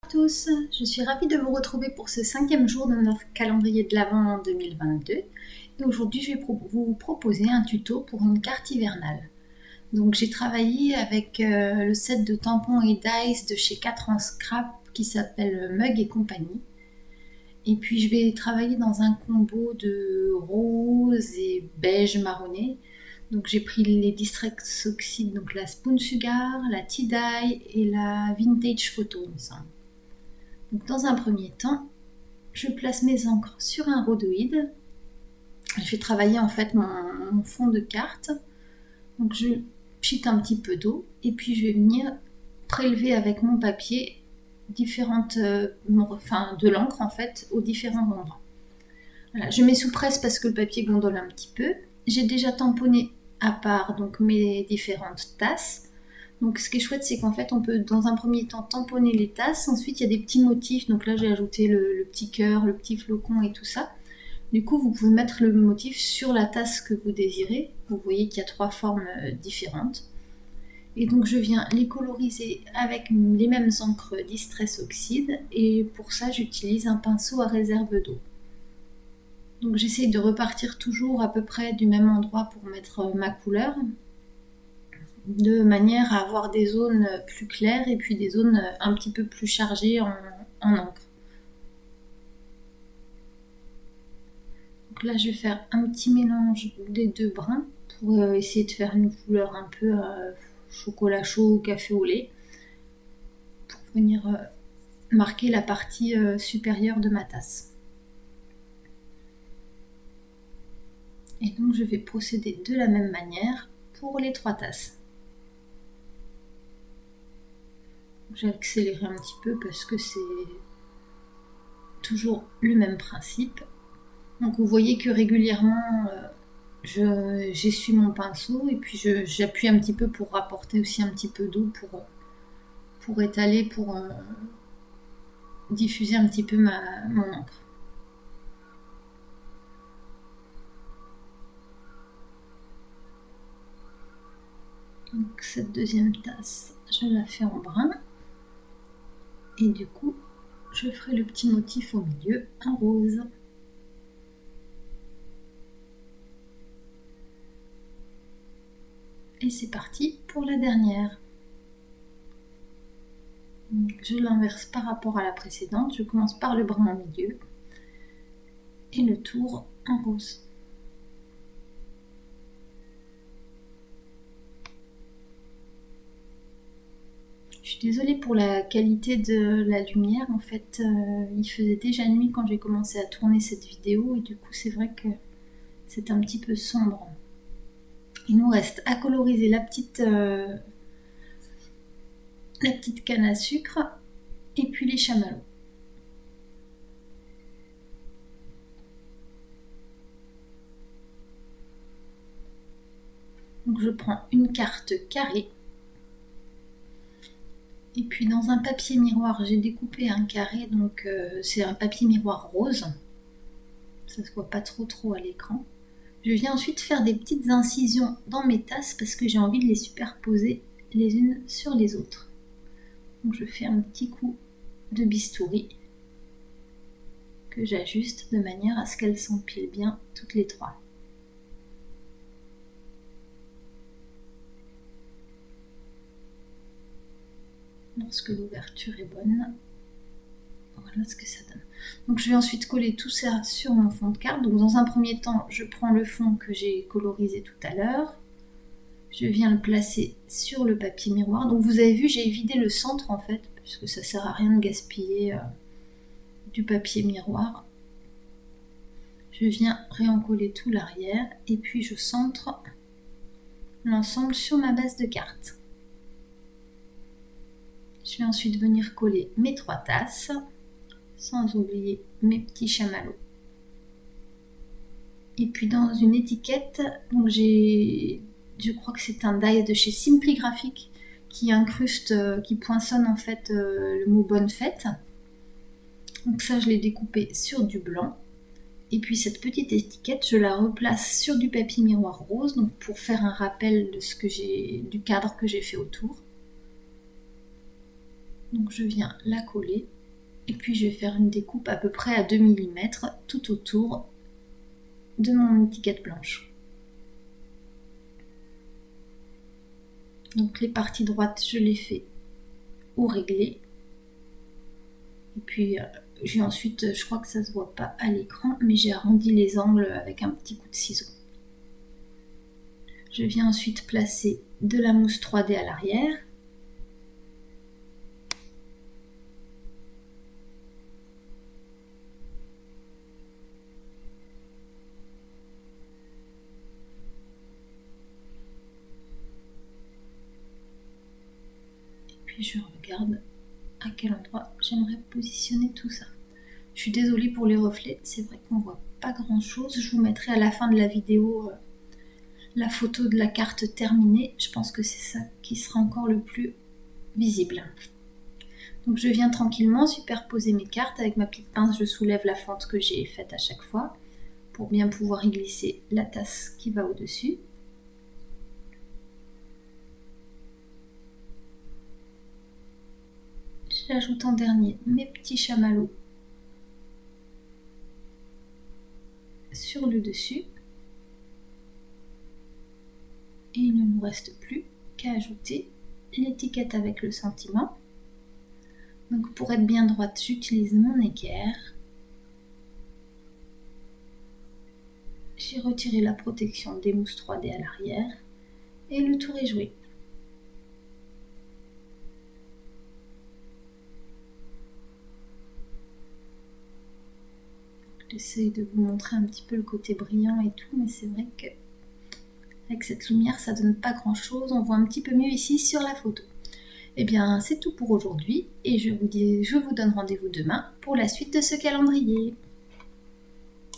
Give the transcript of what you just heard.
Tous, je suis ravie de vous retrouver pour ce 5e jour de notre calendrier de l'Avent en 2022 et aujourd'hui je vais vous proposer un tuto pour une carte hivernale. Donc j'ai travaillé avec le set de tampons et dice de chez 4 en scrap qui s'appelle Mug et compagnie. Et puis je vais travailler dans un combo de rose et beige marronné. Donc j'ai pris les Distress Oxide, donc la Spoon Sugar, la Tea Dye et la Vintage Photo il me semble. Donc dans un premier temps, je place mes encres sur un rhodoïde. Je vais travailler en fait mon fond de carte. Donc je pchite un petit peu d'eau et puis je vais venir prélever avec mon papier de l'encre en fait aux différents endroits. Voilà, je mets sous presse parce que le papier gondole un petit peu. J'ai déjà tamponné à part donc mes différentes tasses. Donc ce qui est chouette, c'est qu'en fait on peut dans un premier temps tamponner les tasses, ensuite il y a des petits motifs, donc là j'ai ajouté le petit cœur, le petit flocon et tout ça. Du coup vous pouvez mettre le motif sur la tasse que vous désirez, vous voyez qu'il y a 3 formes différentes. Et donc je viens les coloriser avec les mêmes encres Distress Oxide et pour ça j'utilise un pinceau à réserve d'eau. Donc j'essaye de repartir toujours à peu près du même endroit pour mettre ma couleur, de manière à avoir des zones plus claires et puis des zones un petit peu plus chargées en encre. Donc là je vais faire un petit mélange des deux brins pour essayer de faire une couleur un peu chocolat chaud ou café au lait pour venir marquer la partie supérieure de ma tasse. Et donc je vais procéder de la même manière pour les 3 tasses. J'ai accéléré un petit peu parce que c'est toujours le même principe. Donc vous voyez que régulièrement j'essuie mon pinceau et puis j'appuie un petit peu pour rapporter aussi un petit peu d'eau pour étaler, pour diffuser un petit peu mon encre. Donc cette deuxième tasse, je la fais en brun. Et du coup, je ferai le petit motif au milieu en rose. Et c'est parti pour la dernière. Donc, je l'inverse par rapport à la précédente. Je commence par le brun au milieu et le tour en rose. Je suis désolée pour la qualité de la lumière, en fait il faisait déjà nuit quand j'ai commencé à tourner cette vidéo et du coup c'est vrai que c'est un petit peu sombre. Il nous reste à coloriser la petite canne à sucre et puis les chamallows. Donc je prends une carte carrée. Et puis dans un papier miroir, j'ai découpé un carré, donc c'est un papier miroir rose. Ça se voit pas trop à l'écran. Je viens ensuite faire des petites incisions dans mes tasses parce que j'ai envie de les superposer les unes sur les autres. Donc je fais un petit coup de bistouri que j'ajuste de manière à ce qu'elles s'empilent bien toutes les 3. Lorsque l'ouverture est bonne, voilà ce que ça donne. Donc je vais ensuite coller tout ça sur mon fond de carte. Donc dans un premier temps, je prends le fond que j'ai colorisé tout à l'heure. Je viens le placer sur le papier miroir. Donc vous avez vu, j'ai vidé le centre en fait, puisque ça sert à rien de gaspiller du papier miroir. Je viens réencoller tout l'arrière et puis je centre l'ensemble sur ma base de carte. Je vais ensuite venir coller mes 3 tasses, sans oublier mes petits chamallows. Et puis dans une étiquette, donc je crois que c'est un die de chez Simply Graphic qui incruste, qui poinçonne en fait le mot bonne fête. Donc ça je l'ai découpé sur du blanc. Et puis cette petite étiquette, je la replace sur du papier miroir rose, donc pour faire un rappel de du cadre que j'ai fait autour. Donc je viens la coller Et puis je vais faire une découpe à peu près à 2 mm tout autour de mon étiquette blanche. Donc les parties droites, je les fais au réglé. Et puis j'ai ensuite, je crois que ça se voit pas à l'écran, mais j'ai arrondi les angles avec un petit coup de ciseau. Je viens ensuite placer de la mousse 3D à l'arrière. Et puis je regarde à quel endroit j'aimerais positionner tout ça. Je suis désolée pour les reflets, c'est vrai qu'on voit pas grand chose. Je vous mettrai à la fin de la vidéo la photo de la carte terminée. Je pense que c'est ça qui sera encore le plus visible. Donc je viens tranquillement superposer mes cartes. Avec ma petite pince, je soulève la fente que j'ai faite à chaque fois pour bien pouvoir y glisser la tasse qui va au-dessus. J'ajoute en dernier mes petits chamallows sur le dessus. Et il ne nous reste plus qu'à ajouter l'étiquette avec le sentiment. Donc pour être bien droite, j'utilise mon équerre. J'ai retiré la protection des mousses 3D à l'arrière et le tour est joué. J'essaie de vous montrer un petit peu le côté brillant et tout, mais c'est vrai que avec cette lumière, ça donne pas grand chose. On voit un petit peu mieux ici sur la photo. Et bien, c'est tout pour aujourd'hui et je vous donne rendez-vous demain pour la suite de ce calendrier.